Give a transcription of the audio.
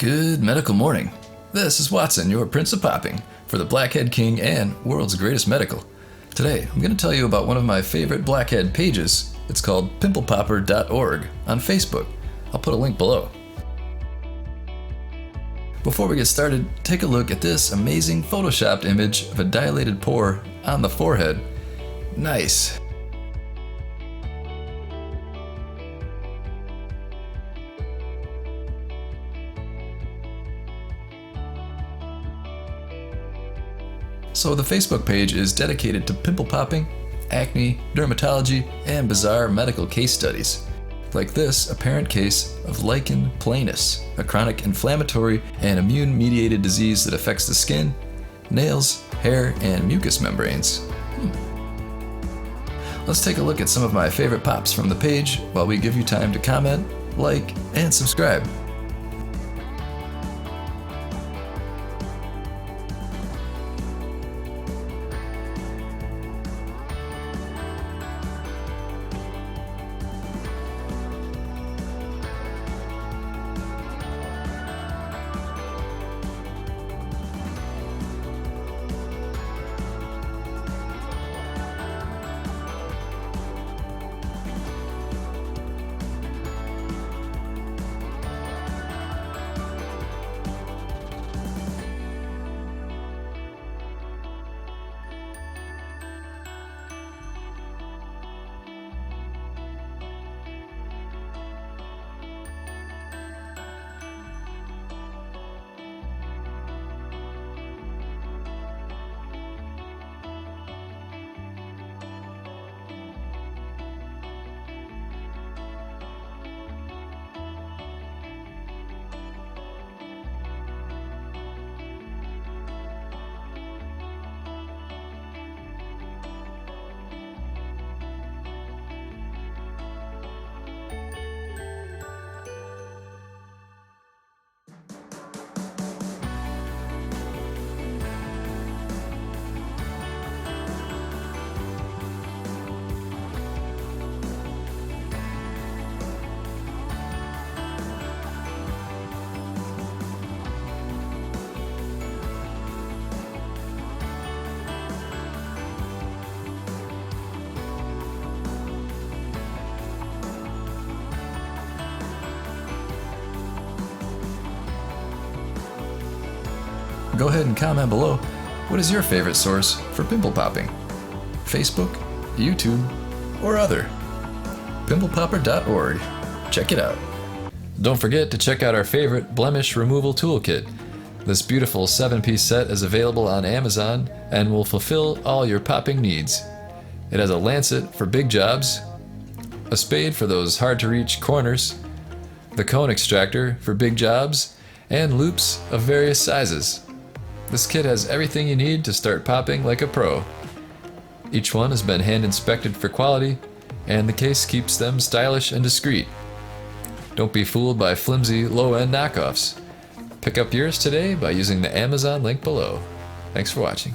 Good medical morning. This is Watson, your Prince of Popping, for the Blackhead King and World's Greatest Medical. Today, I'm going to tell you about one of my favorite blackhead pages. It's called pimplepopper.org on Facebook. I'll put a link below. Before we get started, take a look at this amazing photoshopped image of a dilated pore on the forehead. Nice. So the Facebook page is dedicated to pimple popping, acne, dermatology, and bizarre medical case studies. Like this apparent case of lichen planus, a chronic inflammatory and immune-mediated disease that affects the skin, nails, hair, and mucous membranes. Let's take a look at some of my favorite pops from the page while we give you time to comment, like, and subscribe. Go ahead and comment below. What is your favorite source for pimple popping? Facebook, YouTube, or other? pimplepopper.org. Check it out. Don't forget to check out our favorite blemish removal toolkit. This beautiful 7-piece set is available on Amazon and will fulfill all your popping needs. It has a lancet for big jobs, a spade for those hard-to-reach corners, the cone extractor for big jobs, and loops of various sizes. This kit has everything you need to start popping like a pro. Each one has been hand inspected for quality, and the case keeps them stylish and discreet. Don't be fooled by flimsy, low-end knockoffs. Pick up yours today by using the Amazon link below. Thanks for watching.